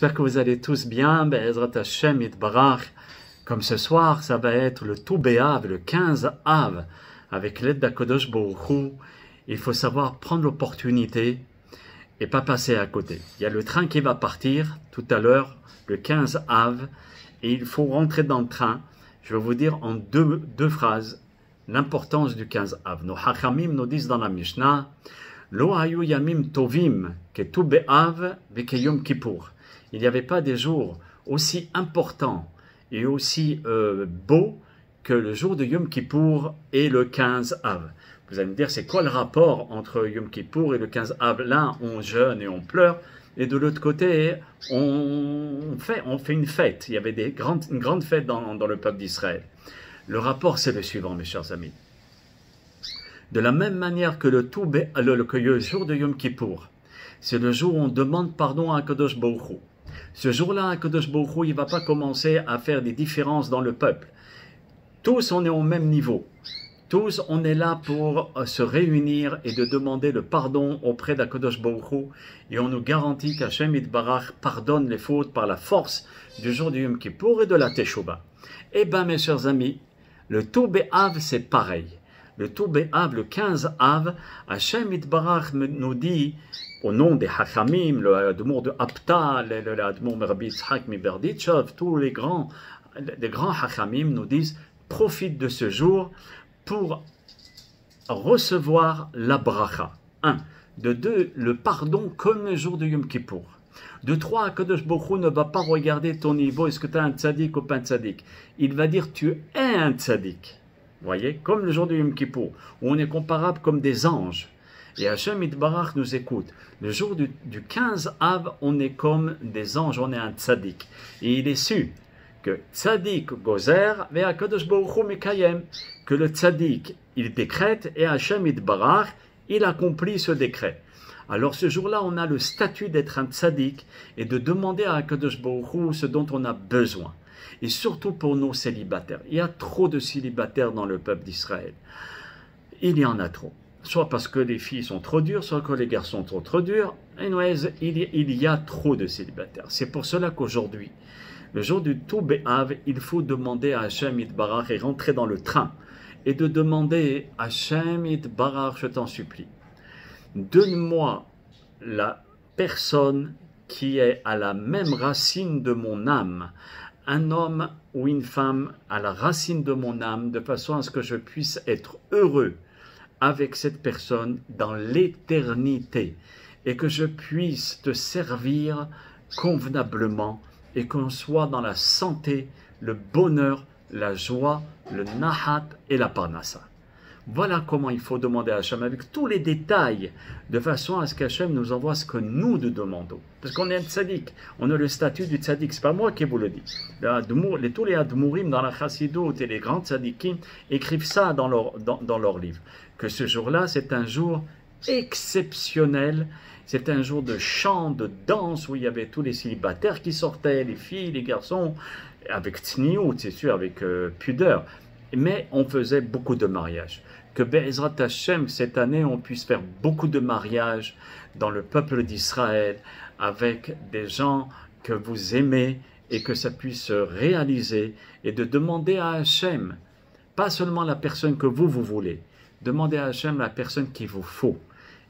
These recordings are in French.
J'espère que vous allez tous bien. Be'ezrat Hashem Yitbarach. Comme ce soir, ça va être le Tou B'Av, le 15 Av, avec l'aide d'Akadosh Baruch Hu. Il faut savoir prendre l'opportunité et pas passer à côté. Il y a le train qui va partir tout à l'heure, le 15 Av, et il faut rentrer dans le train. Je vais vous dire en deux phrases l'importance du 15 Av. Nos Hachamim nous disent dans la Mishnah, Lo hayu yamim tovim ke tu be'av veke yom kippour. Il n'y avait pas des jours aussi importants et aussi beaux que le jour de Yom Kippour et le 15 Av. Vous allez me dire, c'est quoi le rapport entre Yom Kippour et le 15 Av? Là, on jeûne et on pleure, et de l'autre côté, on fait une fête. Il y avait une grande fête dans le peuple d'Israël. Le rapport, c'est le suivant, mes chers amis. De la même manière que le jour de Yom Kippour, c'est le jour où on demande pardon à Akadosh Baruch Hu. Ce jour-là, Akadosh Baruch Hu, il ne va pas commencer à faire des différences dans le peuple. Tous, on est au même niveau. Tous, on est là pour se réunir et de demander le pardon auprès d'Akadosh Baruch Hu. Et on nous garantit qu'Hashem Yitbarach pardonne les fautes par la force du jour du Yom Kippour et de la Teshuvah. Eh bien, mes chers amis, le Tou B'Av, c'est pareil. Le Tou B'Av, le 15 Av, Hashem Yitbarach nous dit, au nom des Hachamim, le Admour de Apta, le Admour Rabbi Yitzhak Miberditchov, tous les grands Hachamim nous disent, profite de ce jour pour recevoir la bracha. 1. De 2, le pardon comme le jour de Yom Kippour. De 3, Akadosh Baruch Hu ne va pas regarder ton niveau, est-ce que tu as un tzaddik ou pas un tzaddik. Il va dire, tu es un tzaddik. Vous voyez, comme le jour de Yom Kippour, où on est comparable comme des anges. Et Hashem Yitbarach nous écoute. Le jour du 15 Av, on est comme des anges, on est un tzaddik. Et il est su que tzaddik gozer ve Akadosh Baruch Hu mekayem, que le tzaddik, il décrète et Hashem Yitbarach, il accomplit ce décret. Alors ce jour-là, on a le statut d'être un tzaddik et de demander à Akadosh Baruch Hu ce dont on a besoin. Et surtout pour nos célibataires. Il y a trop de célibataires dans le peuple d'Israël. Il y en a trop. Soit parce que les filles sont trop dures, soit que les garçons sont trop durs. Anyways, il y a trop de célibataires. C'est pour cela qu'aujourd'hui, le jour du Tou B'Av, il faut demander à Hashem Yitbarach et rentrer dans le train. Et de demander à Hashem Yitbarach, je t'en supplie, donne-moi la personne qui est à la même racine de mon âme, un homme ou une femme à la racine de mon âme, de façon à ce que je puisse être heureux avec cette personne dans l'éternité et que je puisse te servir convenablement et qu'on soit dans la santé, le bonheur, la joie, le nahat et la parnassa. Voilà comment il faut demander à Hachem avec tous les détails, de façon à ce qu'Hachem nous envoie ce que nous demandons. Parce qu'on est un tzaddik, on a le statut du tzaddik, c'est pas moi qui vous le dis. Tous les admourim dans la chassidoute et les grands tzaddikim écrivent ça dans leur livre. Que ce jour-là, c'est un jour exceptionnel, c'est un jour de chant, de danse, où il y avait tous les célibataires qui sortaient, les filles, les garçons, avec tzniut, c'est sûr, avec pudeur. Mais on faisait beaucoup de mariages. Que Be'ezrat Hashem, cette année, on puisse faire beaucoup de mariages dans le peuple d'Israël avec des gens que vous aimez et que ça puisse se réaliser et de demander à Hashem, pas seulement la personne que vous voulez, demandez à Hashem la personne qu'il vous faut.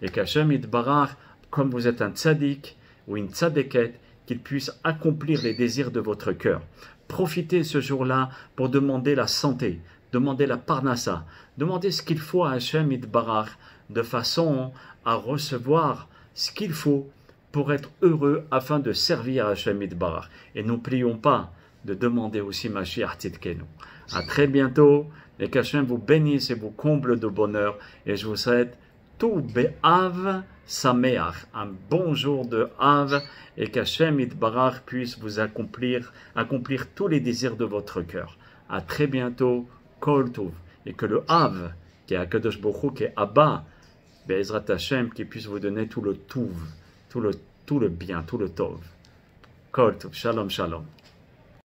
Et qu'Hashem Yitbarach, comme vous êtes un tzaddik ou une tzaddiket, qu'il puisse accomplir les désirs de votre cœur. Profitez ce jour-là pour demander la santé, demander la parnassa, demander ce qu'il faut à Hashem Yitbarach de façon à recevoir ce qu'il faut pour être heureux afin de servir à Hashem Yitbarach. Et n'oublions pas de demander aussi Mashiach Tzidkenu. À très bientôt et qu'Hashem vous bénisse et vous comble de bonheur et je vous souhaite Tou B'Av Sameach, un bon jour de Av, et qu'Hashem Yitbarach puisse vous accomplir tous les désirs de votre cœur. À très bientôt, Kol Tov, et que le Av, qui est Akadosh Baruch Hu, qui est Abba, Be'ezrat Hashem, qui puisse vous donner tout le Tov, tout le bien, tout le Tov. Kol Tov, Shalom, Shalom.